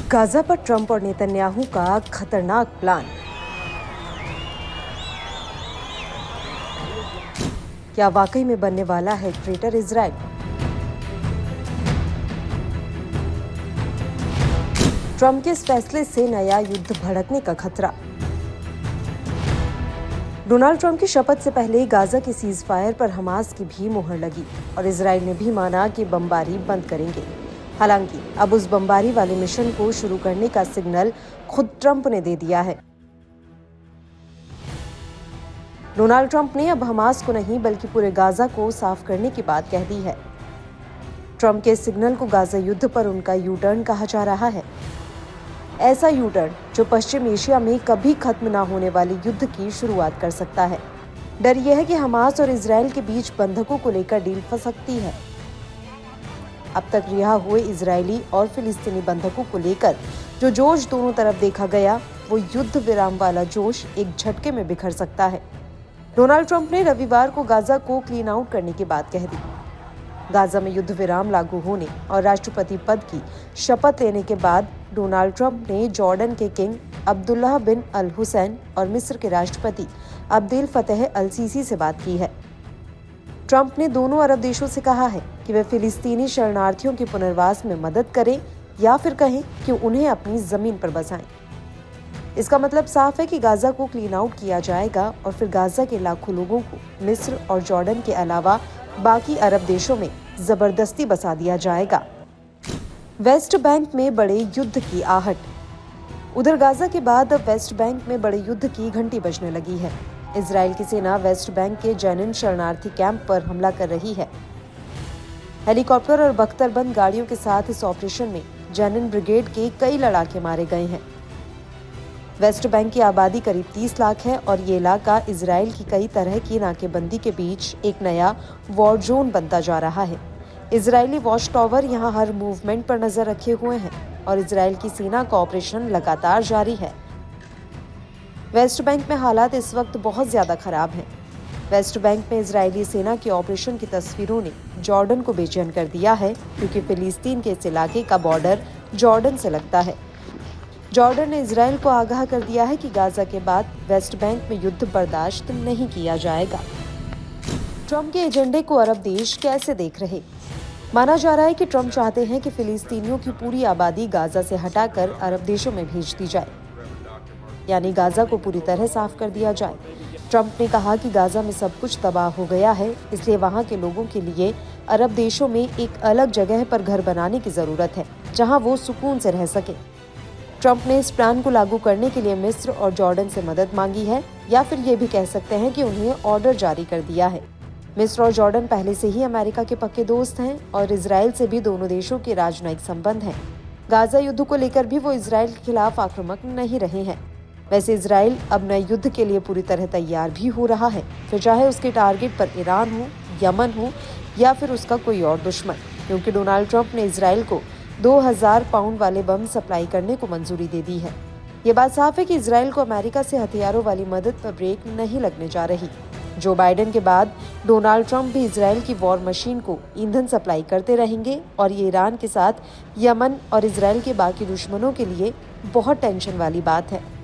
Gaza पर Trump और Netanyahu का खतरनाक प्लान। क्या वाकई में बनने वाला है ग्रेटर इजराइल? ट्रंप के इस फैसले से नया युद्ध भड़कने का खतरा। डोनाल्ड ट्रंप की शपथ से पहले गाजा के सीज फायर पर हमास की भी मुहर लगी और इजराइल ने भी माना कि बमबारी बंद करेंगे। हालांकि अब उस बमबारी वाले मिशन को शुरू करने का सिग्नल खुद ट्रंप ने दे दिया है। डोनाल्ड ट्रंप ने अब हमास को नहीं बल्कि पूरे गाजा को साफ करने की बात कह दी है। ट्रंप के सिग्नल को गाजा युद्ध पर उनका यू टर्न कहा जा रहा है। ऐसा यू टर्न जो पश्चिम एशिया में कभी खत्म ना होने वाले युद्ध की शुरुआत कर सकता है। डर यह है कि हमास और इजराइल के बीच बंधकों को लेकर डील फंस सकती है। अब तक रिहा हुए इजरायली और फिलिस्तीनी बंधकों को लेकर जो जोश दोनों तरफ देखा गया, वो युद्ध विराम वाला जोश एक झटके में बिखर सकता है। डोनाल्ड ट्रंप ने रविवार को गाजा को क्लीन आउट करने की बात कह दी। गाजा में युद्ध विराम लागू होने और राष्ट्रपति पद की शपथ लेने के बाद डोनाल्ड ट्रंप ने जॉर्डन के किंग अब्दुल्लाह बिन अल हुसैन और मिस्र के राष्ट्रपति अब्देल फतेह अल सीसी से बात की है। ट्रंप ने दोनों अरब देशों से कहा है कि वे फिलिस्तीनी शरणार्थियों के पुनर्वास में मदद करें या फिर कहें कि उन्हें अपनी जमीन पर बसाएं। इसका मतलब साफ है कि गाजा को क्लीन आउट किया जाएगा और फिर गाजा के लाखों लोगों को मिस्र और जॉर्डन के अलावा बाकी अरब देशों में जबरदस्ती बसा दिया जाएगा। वेस्ट बैंक में बड़े युद्ध की आहट। उधर गाजा के बाद अब वेस्ट बैंक में बड़े युद्ध की घंटी बजने लगी है। इजराइल की सेना वेस्ट बैंक के जेनिन शरणार्थी कैंप पर हमला कर रही है। हेलीकॉप्टर और बख्तरबंद गाड़ियों के साथ इस ऑपरेशन में जेनिन ब्रिगेड के कई लड़ाके मारे गए हैं। वेस्ट बैंक की आबादी करीब 30 लाख है और ये इलाका इजराइल की कई तरह की नाकेबंदी के बीच एक नया वॉर जोन बनता जा रहा है। इजरायली वॉच टावर यहाँ हर मूवमेंट पर नजर रखे हुए हैं और इजराइल की सेना का ऑपरेशन लगातार जारी है। वेस्ट बैंक में हालात इस वक्त बहुत ज्यादा खराब हैं। वेस्ट बैंक में इजरायली सेना के ऑपरेशन की तस्वीरों ने जॉर्डन को बेचैन कर दिया है, क्योंकि फिलिस्तीन के इस इलाके का बॉर्डर जॉर्डन से लगता है। जॉर्डन ने इजराइल को आगाह कर दिया है कि गाजा के बाद वेस्ट बैंक में युद्ध बर्दाश्त नहीं किया जाएगा। ट्रंप के एजेंडे को अरब देश कैसे देख रहे? माना जा रहा है कि ट्रंप चाहते हैं कि फिलिस्तीनियों की पूरी आबादी गाजा से हटाकर अरब देशों में भेज दी जाए, यानी गाजा को पूरी तरह साफ कर दिया जाए। ट्रंप ने कहा कि गाजा में सब कुछ तबाह हो गया है, इसलिए वहां के लोगों के लिए अरब देशों में एक अलग जगह पर घर बनाने की जरूरत है, जहां वो सुकून से रह सके। ट्रंप ने इस प्लान को लागू करने के लिए मिस्र और जॉर्डन से मदद मांगी है, या फिर ये भी कह सकते हैं कि उन्हें ऑर्डर जारी कर दिया है। मिस्र और जॉर्डन पहले से ही अमेरिका के पक्के दोस्त हैं और इजराइल से भी दोनों देशों के राजनयिक संबंध हैं। गाजा युद्ध को लेकर भी वो इजराइल के खिलाफ आक्रामक नहीं रहे हैं। वैसे इजराइल अब नए युद्ध के लिए पूरी तरह तैयार भी हो रहा है, फिर चाहे उसके टारगेट पर ईरान हो, यमन हो या फिर उसका कोई और दुश्मन, क्योंकि डोनाल्ड ट्रंप ने इजराइल को 2000 पाउंड वाले बम सप्लाई करने को मंजूरी दे दी है। ये बात साफ है कि इजराइल को अमेरिका से हथियारों वाली मदद पर ब्रेक नहीं लगने जा रही। जो बाइडेन के बाद डोनाल्ड ट्रंप भी इजराइल की वॉर मशीन को ईंधन सप्लाई करते रहेंगे और ये ईरान के साथ यमन और इजराइल के बाकी दुश्मनों के लिए बहुत टेंशन वाली बात है।